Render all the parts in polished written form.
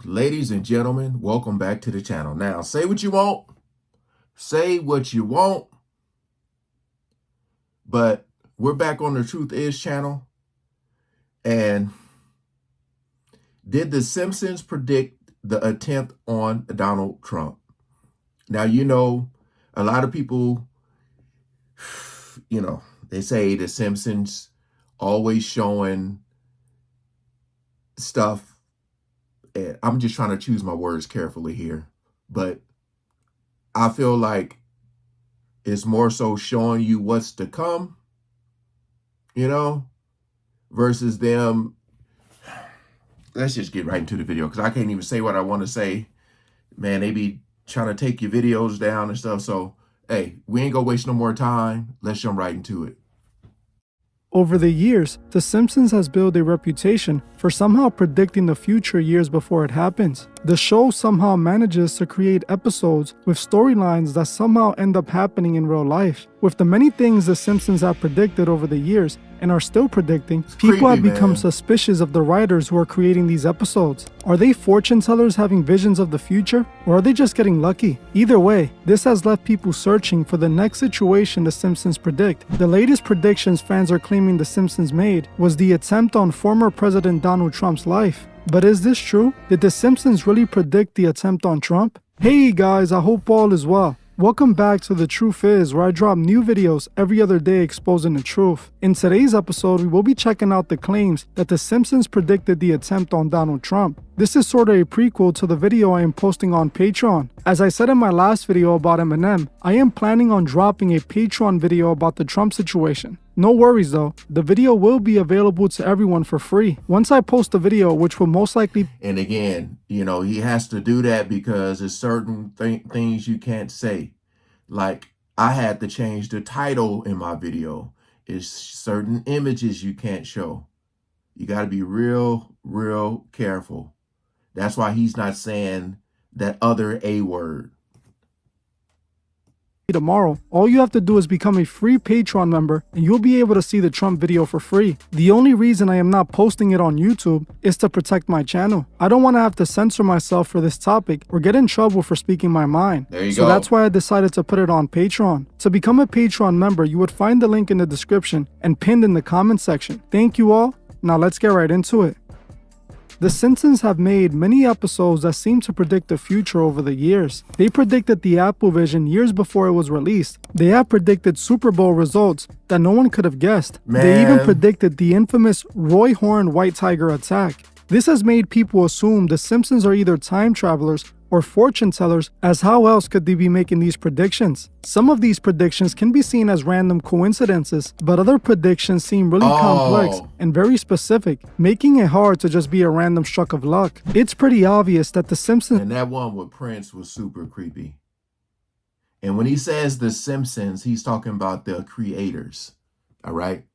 Ladies and gentlemen, welcome back to the channel. Now, say what you want. Say what you want. But we're back on the Truth Is channel. And did the Simpsons predict the attempt on Donald Trump? Now, you know, a lot of people, they say the Simpsons always showing stuff. And I'm just trying to choose my words carefully here, but I feel like it's more so showing you what's to come, versus them. Let's just get right into the video because I can't even say what I want to say. Man, they be trying to take your videos down and stuff. So, hey, we ain't gonna waste no more time. Let's jump right into it. Over the years, The Simpsons has built a reputation for somehow predicting the future years before it happens. The show somehow manages to create episodes with storylines that somehow end up happening in real life. With the many things The Simpsons have predicted over the years and are still predicting, people have become suspicious of the writers who are creating these episodes. Are they fortune tellers having visions of the future, or are they just getting lucky? Either way, this has left people searching for the next situation The Simpsons predict. The latest predictions fans are claiming The Simpsons made was the attempt on former President Donald Trump's life. But is this true? Did The Simpsons really predict the attempt on Trump? Hey guys, I hope all is well. Welcome back to The Truth Is, where I drop new videos every other day exposing the truth. In today's episode, we will be checking out the claims that The Simpsons predicted the attempt on Donald Trump. This is sort of a prequel to the video I am posting on Patreon. As I said in my last video about Eminem, I am planning on dropping a Patreon video about the Trump situation. No worries though, the video will be available to everyone for free once I post the video, which will most likely... And again, he has to do that because there's certain things you can't say. Like, I had to change the title in my video. It's certain images you can't show. You got to be real careful. That's why he's not saying that other A word. Tomorrow, all you have to do is become a free Patreon member and you'll be able to see the Trump video for free. The only reason I am not posting it on YouTube is to protect my channel. I don't want to have to censor myself for this topic or get in trouble for speaking my mind. There you go. So that's why I decided to put it on Patreon. To become a Patreon member, you would find the link in the description and pinned in the comment section. Thank you all. Now let's get right into it. The Simpsons have made many episodes that seem to predict the future over the years. They predicted the Apple Vision years before it was released. They have predicted Super Bowl results that no one could have guessed. They even predicted the infamous Roy Horn White Tiger attack. This has made people assume the Simpsons are either time travelers or fortune tellers, as how else could they be making these predictions? Some of these predictions can be seen as random coincidences, but other predictions seem really complex and very specific, making it hard to just be a random stroke of luck. It's pretty obvious that the Simpsons... And that one with Prince was super creepy. And when he says the Simpsons, he's talking about the creators, all right?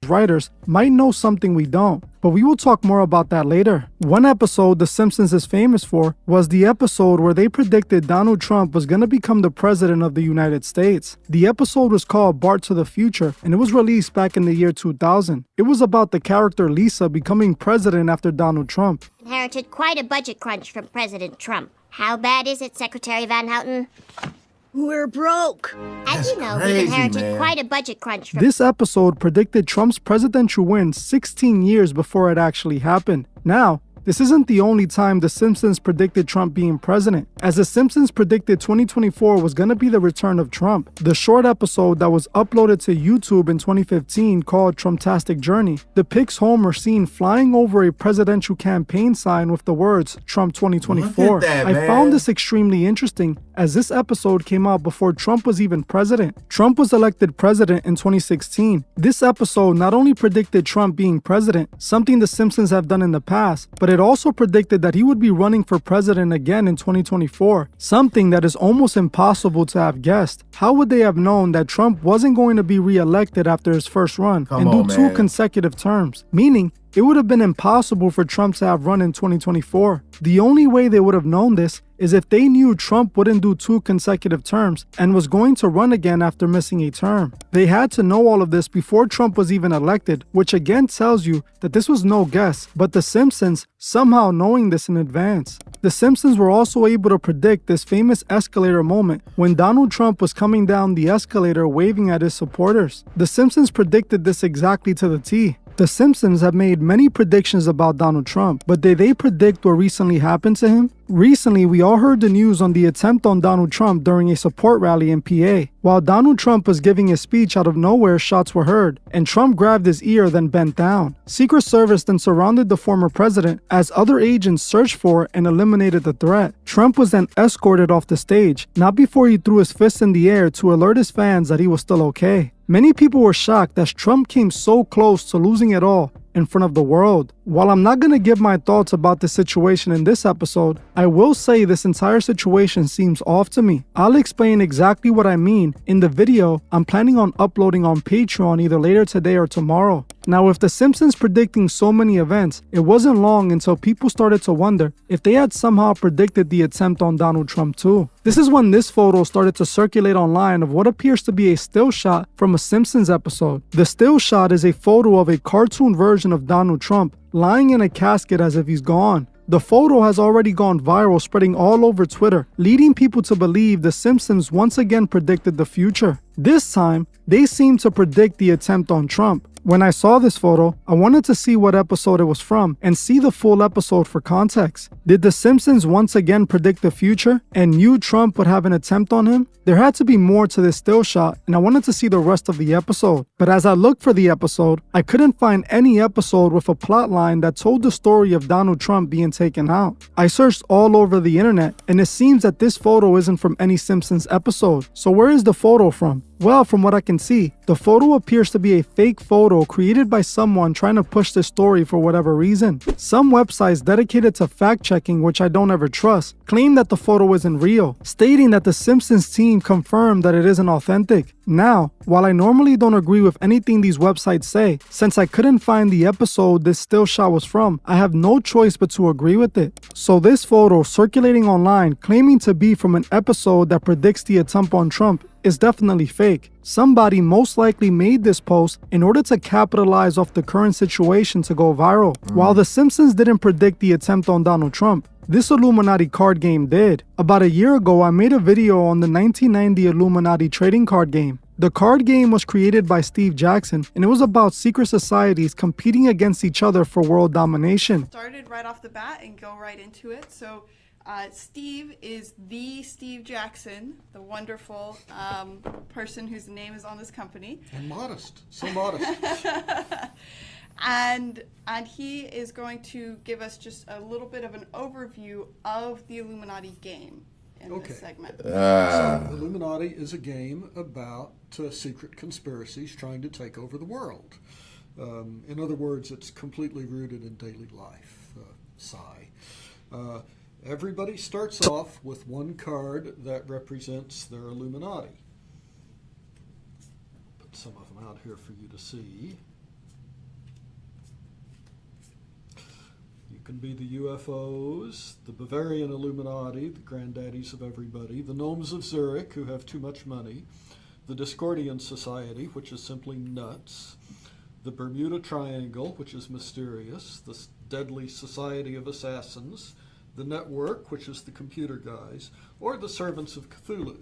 Writers might know something we don't, but we will talk more about that later. One episode The Simpsons is famous for was the episode where they predicted Donald Trump was going to become the president of the United States. The episode was called Bart to the Future, and it was released back in the year 2000. It was about the character Lisa becoming president after Donald Trump inherited quite a budget crunch from President Trump. How bad is it, Secretary Van Houten? We're broke. As you know, we inherited quite a budget crunch from... This episode predicted Trump's presidential win 16 years before it actually happened. Now, this isn't the only time The Simpsons predicted Trump being president, as The Simpsons predicted 2024 was going to be the return of Trump. The short episode that was uploaded to YouTube in 2015 called Trumptastic Journey depicts Homer seen flying over a presidential campaign sign with the words Trump 2024. I found this extremely interesting as this episode came out before Trump was even president. Trump was elected president in 2016. This episode not only predicted Trump being president, something The Simpsons have done in the past, but it also predicted that he would be running for president again in 2024, something that is almost impossible to have guessed. How would they have known that Trump wasn't going to be re-elected after his first run and do 2 consecutive terms? Meaning, it would have been impossible for Trump to have run in 2024. The only way they would have known this is if they knew Trump wouldn't do 2 consecutive terms and was going to run again after missing a term. They had to know all of this before Trump was even elected, which again tells you that this was no guess, but the Simpsons somehow knowing this in advance. The Simpsons were also able to predict this famous escalator moment when Donald Trump was coming down the escalator waving at his supporters. The Simpsons predicted this exactly to the T. The Simpsons have made many predictions about Donald Trump, but did they predict what recently happened to him? Recently, we all heard the news on the attempt on Donald Trump during a support rally in PA. While Donald Trump was giving his speech, out of nowhere, shots were heard, and Trump grabbed his ear, then bent down. Secret Service then surrounded the former president as other agents searched for and eliminated the threat. Trump was then escorted off the stage, not before he threw his fists in the air to alert his fans that he was still okay. Many people were shocked as Trump came so close to losing it all in front of the world. While I'm not going to give my thoughts about the situation in this episode, I will say this entire situation seems off to me. I'll explain exactly what I mean in the video I'm planning on uploading on Patreon either later today or tomorrow. Now, with the Simpsons predicting so many events, it wasn't long until people started to wonder if they had somehow predicted the attempt on Donald Trump too. This is when this photo started to circulate online of what appears to be a still shot from a Simpsons episode. The still shot is a photo of a cartoon version of Donald Trump lying in a casket as if he's gone. The photo has already gone viral, spreading all over Twitter, leading people to believe the Simpsons once again predicted the future. This time, they seem to predict the attempt on Trump. When I saw this photo, I wanted to see what episode it was from and see the full episode for context. Did the Simpsons once again predict the future and knew Trump would have an attempt on him? There had to be more to this still shot, and I wanted to see the rest of the episode. But as I looked for the episode, I couldn't find any episode with a plot line that told the story of Donald Trump being taken out. I searched all over the internet, and it seems that this photo isn't from any Simpsons episode. So where is the photo from? Well, from what I can see, the photo appears to be a fake photo created by someone trying to push this story for whatever reason. Some websites dedicated to fact-checking, which I don't ever trust, claim that the photo isn't real, stating that the Simpsons team confirmed that it isn't authentic. Now, while I normally don't agree with anything these websites say, since I couldn't find the episode this still shot was from, I have no choice but to agree with it. So this photo circulating online claiming to be from an episode that predicts the attempt on Trump is definitely fake. Somebody most likely made this post in order to capitalize off the current situation to go viral. While the Simpsons didn't predict the attempt on Donald Trump, this Illuminati card game did. About a year ago, I made a video on the 1990 Illuminati trading card game. The card game was created by Steve Jackson, and it was about secret societies competing against each other for world domination. Started right off the bat and go right into it. So Steve is the Steve Jackson, the wonderful person whose name is on this company. And modest, so modest. And he is going to give us just a little bit of an overview of the Illuminati game in this segment. So Illuminati is a game about secret conspiracies trying to take over the world. In other words, it's completely rooted in daily life. Everybody starts off with one card that represents their Illuminati. Put some of them out here for you to see. You can be the UFOs, the Bavarian Illuminati, the granddaddies of everybody, the Gnomes of Zurich, who have too much money, the Discordian Society, which is simply nuts, the Bermuda Triangle, which is mysterious, the Deadly Society of Assassins, the Network, which is the computer guys, or the Servants of Cthulhu.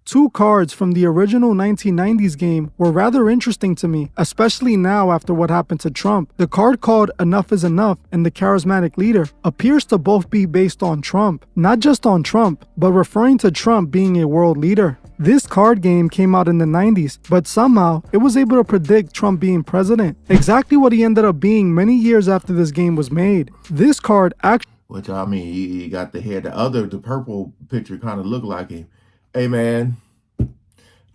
Two cards from the original 1990s game were rather interesting to me, especially now after what happened to Trump. The card called Enough is Enough and the Charismatic Leader appears to both be based on Trump. Not just on Trump, but referring to Trump being a world leader. This card game came out in the 90s, but somehow it was able to predict Trump being president. Exactly what he ended up being many years after this game was made. This card actually... Which, I mean, he got the head. The purple picture kind of looked like him. Hey, man, I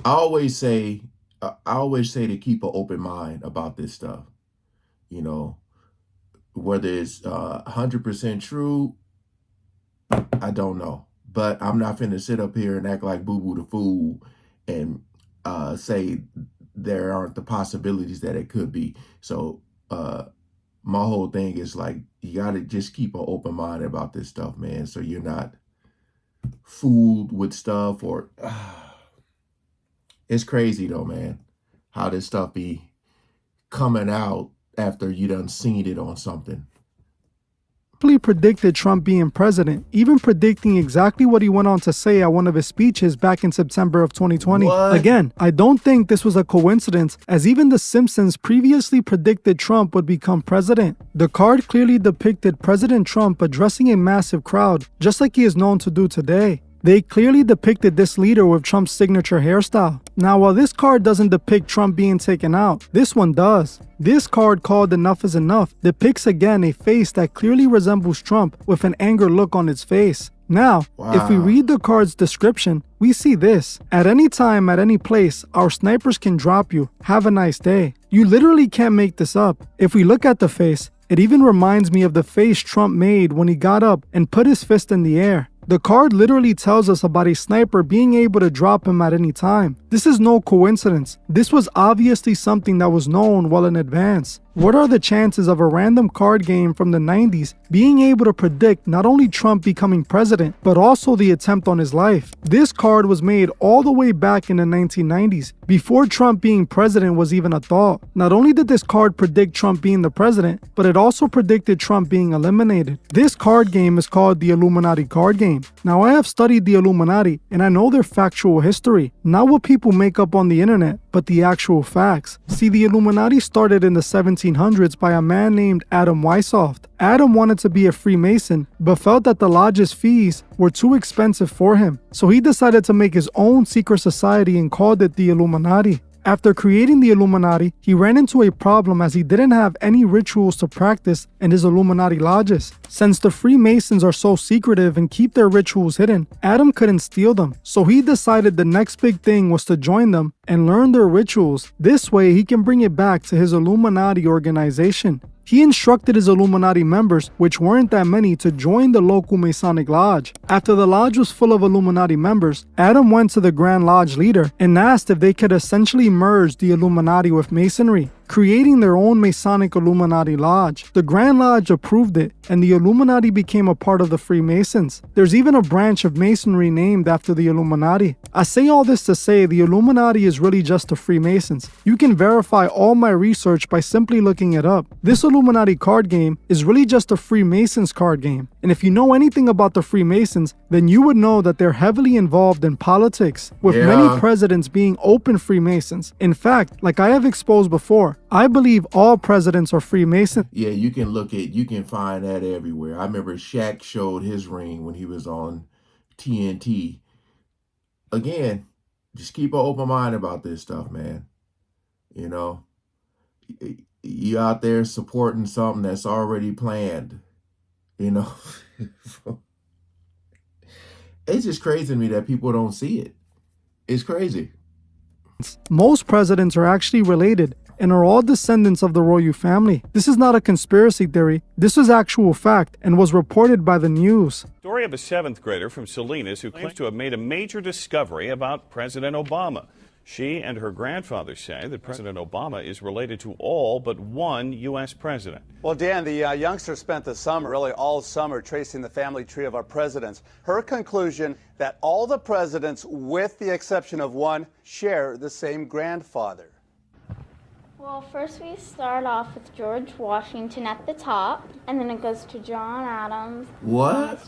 always say to keep an open mind about this stuff. You know, whether it's 100% true, I don't know. But I'm not finna sit up here and act like Boo Boo the Fool and say there aren't the possibilities that it could be. So my whole thing is like, you got to just keep an open mind about this stuff, man. So you're not fooled with stuff or it's crazy though, man, how this stuff be coming out after you done seen it on something. Predicted Trump being president, even predicting exactly what he went on to say at one of his speeches back in September of 2020. What? Again, I don't think this was a coincidence, as even the Simpsons previously predicted Trump would become president. The card clearly depicted President Trump addressing a massive crowd, just like he is known to do today. They clearly depicted this leader with Trump's signature hairstyle. Now, while this card doesn't depict Trump being taken out, this one does. This card, called Enough is Enough, depicts again a face that clearly resembles Trump with an anger look on its face. Now, if we read the card's description, we see this. At any time, at any place, our snipers can drop you. Have a nice day. You literally can't make this up. If we look at the face, it even reminds me of the face Trump made when he got up and put his fist in the air. The card literally tells us about a sniper being able to drop him at any time. This is no coincidence. This was obviously something that was known well in advance. What are the chances of a random card game from the 90s being able to predict not only Trump becoming president, but also the attempt on his life? This card was made all the way back in the 1990s, before Trump being president was even a thought. Not only did this card predict Trump being the president, but it also predicted Trump being eliminated. This card game is called the Illuminati card game. Now, I have studied the Illuminati, and I know their factual history, not what people make up on the internet, but the actual facts. See, the Illuminati started in the 1700s by a man named Adam Weishaupt. Adam wanted to be a Freemason, but felt that the lodge's fees were too expensive for him. So he decided to make his own secret society and called it the Illuminati. After creating the Illuminati, he ran into a problem as he didn't have any rituals to practice in his Illuminati lodges. Since the Freemasons are so secretive and keep their rituals hidden, Adam couldn't steal them. So he decided the next big thing was to join them and learn their rituals. This way he can bring it back to his Illuminati organization. He instructed his Illuminati members, which weren't that many, to join the local Masonic lodge. After the lodge was full of Illuminati members, Adam went to the Grand Lodge leader and asked if they could essentially merge the Illuminati with Masonry, creating their own Masonic Illuminati lodge. The Grand Lodge approved it, and the Illuminati became a part of the Freemasons. There's even a branch of Masonry named after the Illuminati. I say all this to say the Illuminati is really just the Freemasons. You can verify all my research by simply looking it up. This Illuminati card game is really just a Freemasons card game. And if you know anything about the Freemasons, then you would know that they're heavily involved in politics, with many presidents being open Freemasons. In fact, like I have exposed before, I believe all presidents are Freemasons. Yeah, you can find that everywhere. I remember Shaq showed his ring when he was on TNT. Again, just keep an open mind about this stuff, man. You know, you out there supporting something that's already planned, you know. It's just crazy to me that people don't see it. It's crazy. Most presidents are actually related and are all descendants of the royal family. This is not a conspiracy theory. This is actual fact and was reported by the news. Story of a 7th grader from Salinas who claims to have made a major discovery about President Obama. She and her grandfather say that President Obama is related to all but one U.S. president. Well, Dan, the youngster spent the summer, really all summer, tracing the family tree of our presidents. Her conclusion that all the presidents, with the exception of one, share the same grandfather. Well, first we start off with George Washington at the top, and then it goes to John Adams. What?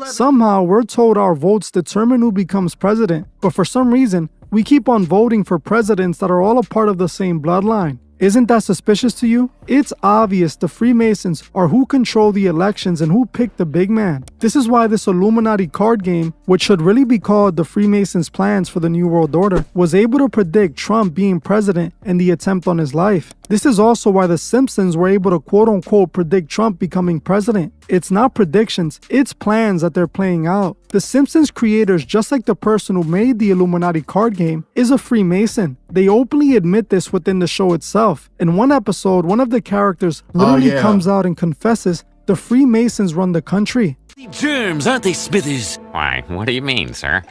Somehow, we're told our votes determine who becomes president, but for some reason, we keep on voting for presidents that are all a part of the same bloodline. Isn't that suspicious to you? It's obvious the Freemasons are who control the elections and who pick the big man. This is why this Illuminati card game, which should really be called the Freemasons' plans for the New World Order, was able to predict Trump being president and the attempt on his life. This is also why the Simpsons were able to quote-unquote predict Trump becoming president. It's not predictions, it's plans that they're playing out. The Simpsons creators, just like the person who made the Illuminati card game, is a Freemason. They openly admit this within the show itself. In one episode, one of the characters literally comes out and confesses the Freemasons run the country. Germs, aren't they, Smithers? Why, what do you mean, sir?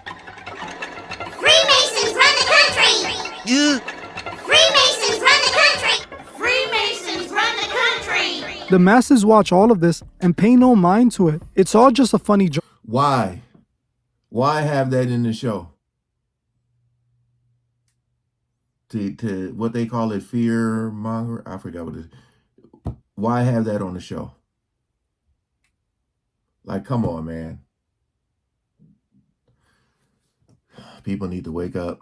Freemasons run the country! Freemasons run the country! Freemasons run the country! The masses watch all of this and pay no mind to it. It's all just a funny joke. Why? Why have that in the show? To what they call it, fear monger? I forgot what it is. Why have that on the show? Like, come on, man. People need to wake up.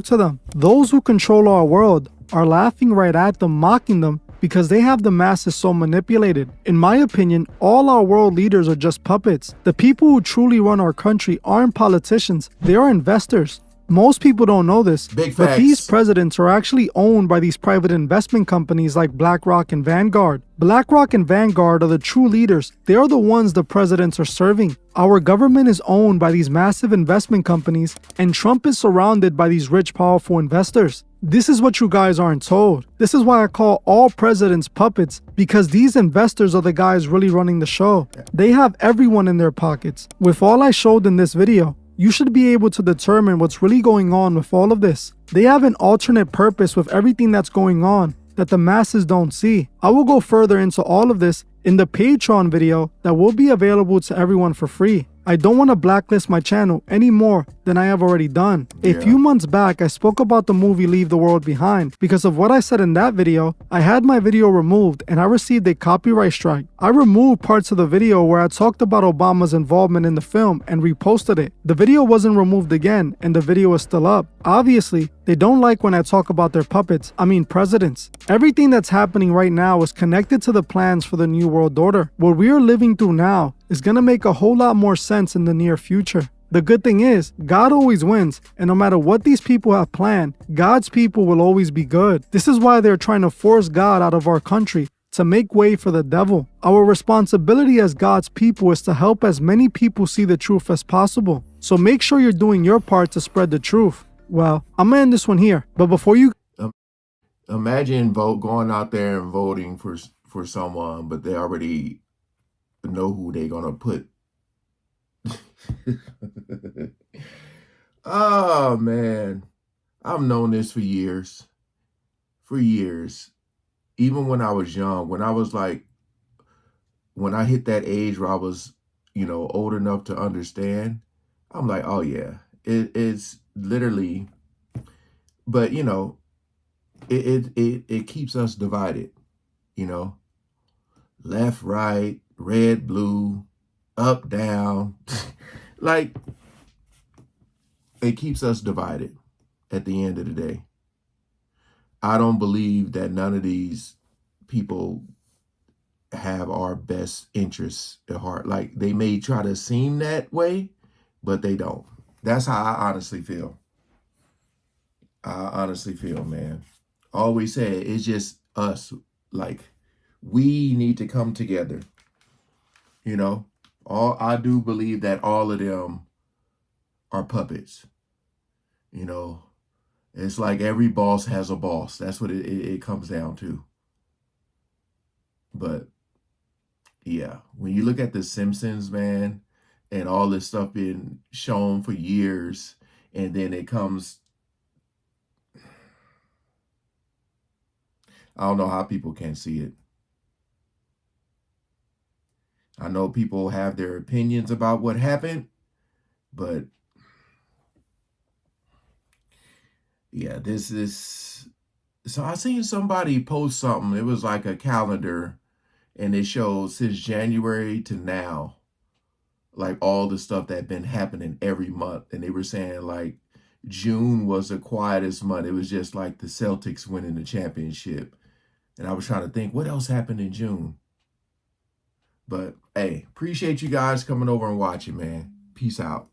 To them. Those who control our world are laughing right at them, mocking them, because they have the masses so manipulated. In my opinion, all our world leaders are just puppets. The people who truly run our country aren't politicians, they are investors. Most people don't know this, but these presidents are actually owned by these private investment companies like BlackRock and Vanguard. BlackRock and Vanguard are the true leaders. They are the ones the presidents are serving. Our government is owned by these massive investment companies, and Trump is surrounded by these rich, powerful investors. This is what you guys aren't told. This is why I call all presidents puppets, because these investors are the guys really running the show. They have everyone in their pockets. With all I showed in this video, you should be able to determine what's really going on with all of this. They have an alternate purpose with everything that's going on that the masses don't see. I will go further into all of this in the Patreon video that will be available to everyone for free. I don't want to blacklist my channel any more than I have already done. A few months back, I spoke about the movie Leave the World Behind. Because of what I said in that video, I had my video removed and I received a copyright strike. I removed parts of the video where I talked about Obama's involvement in the film and reposted it. The video wasn't removed again and the video is still up. Obviously, they don't like when I talk about their puppets, presidents. Everything that's happening right now is connected to the plans for the New World Order. What we are living through now is going to make a whole lot more sense in the near future. The good thing is, God always wins, and no matter what these people have planned, God's people will always be good. This is why they're trying to force God out of our country, to make way for the devil. Our responsibility as God's people is to help as many people see the truth as possible. So make sure you're doing your part to spread the truth. Well, I'm gonna end this one here, but before you... Imagine going out there and voting for someone, but they already know who they're gonna put. Oh man, I've known this for years. Even when I was young, when I hit that age where I was, old enough to understand, I'm like, oh yeah, it's literally, but it keeps us divided, left, right, red, blue, up, down. Like, it keeps us divided at the end of the day. I don't believe that none of these people have our best interests at heart. Like, they may try to seem that way, but they don't. That's how I honestly feel. Man. I always say it's just us. Like, we need to come together. I do believe that all of them are puppets. It's like every boss has a boss. That's what it comes down to. But yeah, when you look at the Simpsons, man, and all this stuff being shown for years, and then it comes, I don't know how people can't see it. I know people have their opinions about what happened, but yeah, this is, so I seen somebody post something. It was like a calendar, and it shows since January to now, like all the stuff that been happening every month. And they were saying like June was the quietest month. It was just like the Celtics winning the championship. And I was trying to think what else happened in June. But hey, appreciate you guys coming over and watching, man. Peace out.